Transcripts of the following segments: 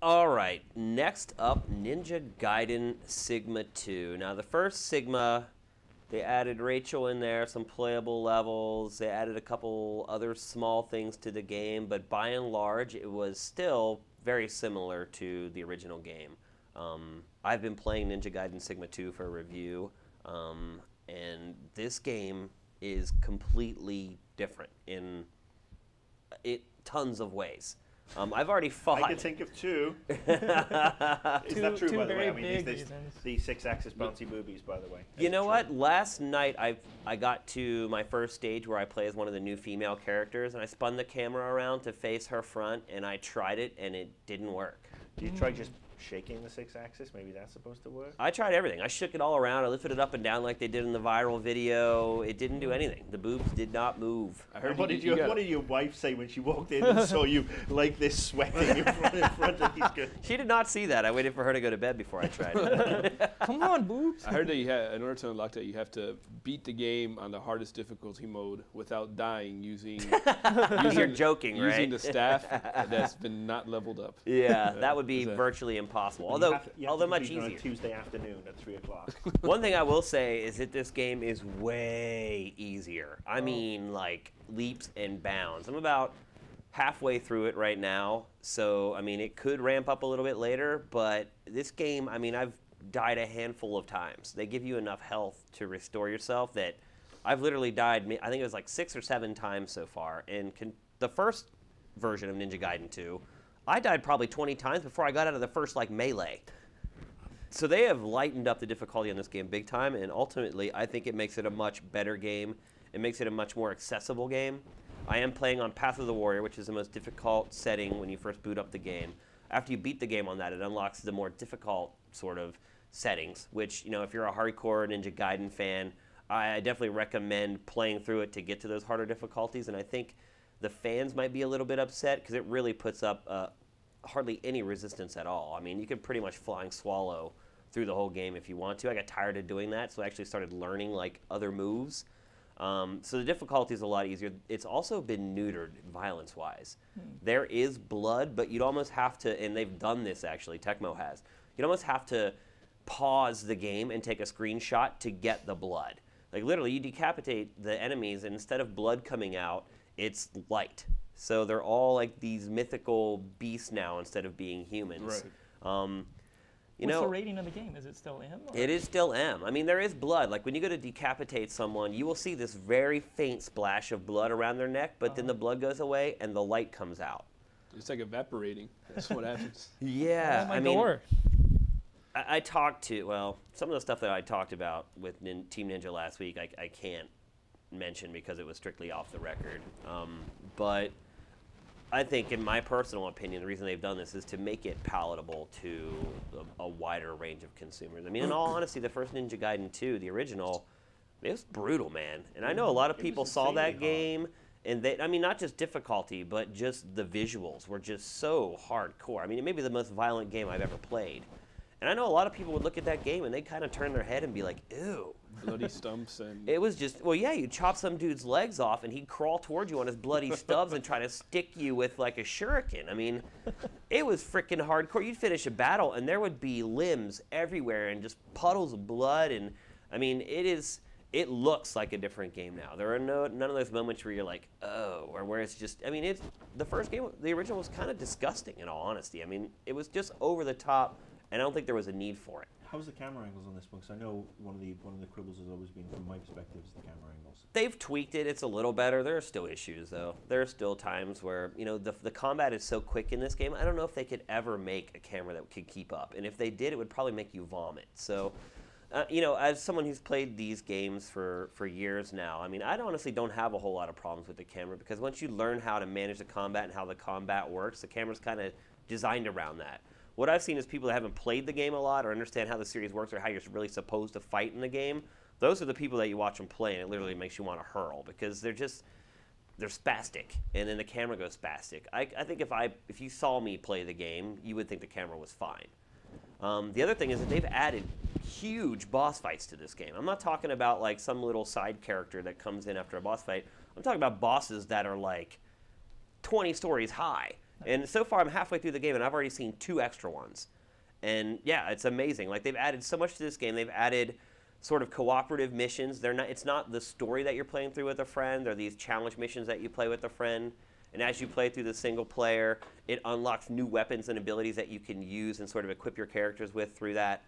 All right, next up, Ninja Gaiden Sigma 2. Now, the first Sigma, they added Rachel in there, some playable levels. They added a couple other small things to the game, but by and large, it was still very similar to the original game. I've been playing Ninja Gaiden Sigma 2 for a review, and this game is completely different in tons of ways. I've already fought. I could think of two. Is that true, by the way? I mean, these 6-axis bouncy boobies, by the way. You know what? Last night I got to my first stage where I play as one of the new female characters, and I spun the camera around to face her front, and I tried it, and it didn't work. Do you try just shaking the 6-axis? Maybe that's supposed to work? I tried everything. I shook it all around. I lifted it up and down like they did in the viral video. It didn't do anything. The boobs did not move. I heard what did your wife say when she walked in and saw you like this sweating in front of these guys? She did not see that. I waited for her to go to bed before I tried it. Come on, boobs. I heard that in order to unlock that, you have to beat the game on the hardest difficulty mode without dying using You're joking, right? Using the staff that's been not leveled up. Yeah, that would be virtually impossible. Although much easier. On a Tuesday afternoon at 3 o'clock. One thing I will say is that this game is way easier. I mean, like, leaps and bounds. I'm about halfway through it right now, so, I mean, it could ramp up a little bit later, but this game, I mean, I've died a handful of times. They give you enough health to restore yourself that I've literally died, I think it was like 6 or 7 times so far, and the first version of Ninja Gaiden 2, I died probably 20 times before I got out of the first, like, melee. So they have lightened up the difficulty on this game big time, and ultimately, I think it makes it a much better game. It makes it a much more accessible game. I am playing on Path of the Warrior, which is the most difficult setting when you first boot up the game. After you beat the game on that, it unlocks the more difficult sort of settings, which, you know, if you're a hardcore Ninja Gaiden fan, I definitely recommend playing through it to get to those harder difficulties, and I think the fans might be a little bit upset because it really puts up hardly any resistance at all. I mean, you could pretty much flying swallow through the whole game if you want to. I got tired of doing that, so I actually started learning like other moves. So the difficulty is a lot easier. It's also been neutered violence-wise. There is blood, but you'd almost have to, and they've done this actually, Tecmo has, you'd almost have to pause the game and take a screenshot to get the blood. Like literally, you decapitate the enemies, and instead of blood coming out, it's light. So they're all like these mythical beasts now instead of being humans. Right. What's the rating of the game? Is it still M? Or? It is still M. I mean, there is blood. Like when you go to decapitate someone, you will see this very faint splash of blood around their neck, but then the blood goes away and the light comes out. It's like evaporating. That's what happens. Yeah. Oh, my door. I talked to, well, some of the stuff that I talked about with Team Ninja last week, I can't mention because it was strictly off the record. But I think, in my personal opinion, the reason they've done this is to make it palatable to a wider range of consumers. I mean, in all honesty, the first Ninja Gaiden 2, the original, it was brutal, man. And I know a lot of people saw that game, and they, I mean, not just difficulty, but just the visuals were just so hardcore. I mean, it may be the most violent game I've ever played. And I know a lot of people would look at that game and they kind of turn their head and be like, ew. Bloody stumps and... It was just, well, yeah, you chop some dude's legs off and he'd crawl towards you on his bloody stubs and try to stick you with like a shuriken. I mean, it was freaking hardcore. You'd finish a battle and there would be limbs everywhere and just puddles of blood. And I mean, it looks like a different game now. There are none of those moments where you're like, oh, or where it's just, I mean, the first game, the original was kind of disgusting in all honesty. I mean, it was just over the top. And I don't think there was a need for it. How's the camera angles on this one? Because I know one of the quibbles has always been, from my perspective, is the camera angles. They've tweaked it. It's a little better. There are still issues, though. There are still times where, you know, the combat is so quick in this game, I don't know if they could ever make a camera that could keep up. And if they did, it would probably make you vomit. So, you know, as someone who's played these games for years now, I mean, I honestly don't have a whole lot of problems with the camera because once you learn how to manage the combat and how the combat works, the camera's kind of designed around that. What I've seen is people that haven't played the game a lot or understand how the series works or how you're really supposed to fight in the game. Those are the people that you watch them play, and it literally makes you want to hurl because they're spastic, and then the camera goes spastic. I think if you saw me play the game, you would think the camera was fine. The other thing is that they've added huge boss fights to this game. I'm not talking about like some little side character that comes in after a boss fight. I'm talking about bosses that are like 20 stories high. And so far, I'm halfway through the game, and I've already seen 2 extra ones. And yeah, it's amazing. Like, they've added so much to this game. They've added sort of cooperative missions. It's not the story that you're playing through with a friend. They're these challenge missions that you play with a friend. And as you play through the single player, it unlocks new weapons and abilities that you can use and sort of equip your characters with through that.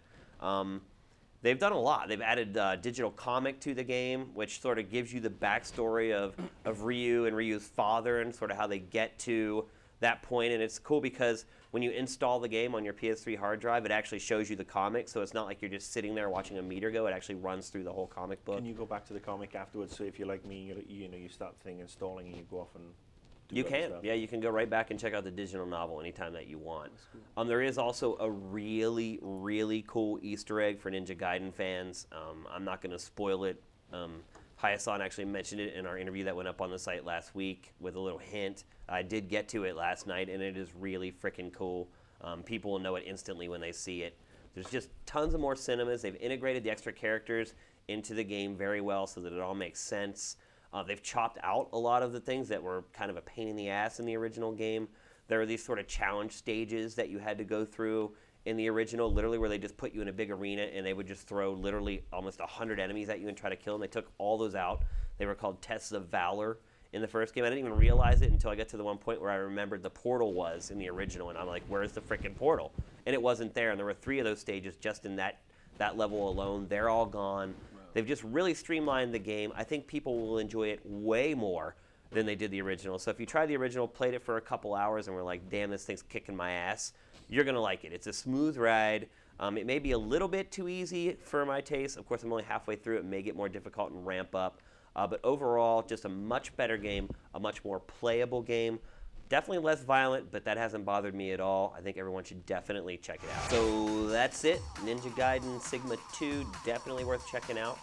They've done a lot. They've added digital comic to the game, which sort of gives you the backstory of Ryu and Ryu's father and sort of how they get to that point. And it's cool because when you install the game on your PS3 hard drive, it actually shows you the comic. So it's not like you're just sitting there watching a meter go. It actually runs through the whole comic book. Can you go back to the comic afterwards? So if you're like me, you start the thing installing and you go off and you can. Yeah, you can go right back and check out the digital novel anytime that you want. Cool. There is also a really, really cool Easter egg for Ninja Gaiden fans. I'm not going to spoil it. Hayasan actually mentioned it in our interview that went up on the site last week with a little hint. I did get to it last night, and it is really freaking cool. People will know it instantly when they see it. There's just tons of more cinemas. They've integrated the extra characters into the game very well so that it all makes sense. They've chopped out a lot of the things that were kind of a pain in the ass in the original game. There are these sort of challenge stages that you had to go through in the original, literally where they just put you in a big arena and they would just throw literally almost 100 enemies at you and try to kill them. They took all those out. They were called Tests of Valor in the first game. I didn't even realize it until I got to the one point where I remembered the portal was in the original, and I'm like, where's the frickin' portal? And it wasn't there, and there were 3 of those stages just in that level alone. They're all gone. They've just really streamlined the game. I think people will enjoy it way more than they did the original. So if you tried the original, played it for a couple hours, and were like, damn, this thing's kicking my ass, you're going to like it. It's a smooth ride. It may be a little bit too easy for my taste. Of course, I'm only halfway through. It may get more difficult and ramp up. But overall, just a much better game, a much more playable game. Definitely less violent, but that hasn't bothered me at all. I think everyone should definitely check it out. So that's it. Ninja Gaiden Sigma 2, definitely worth checking out.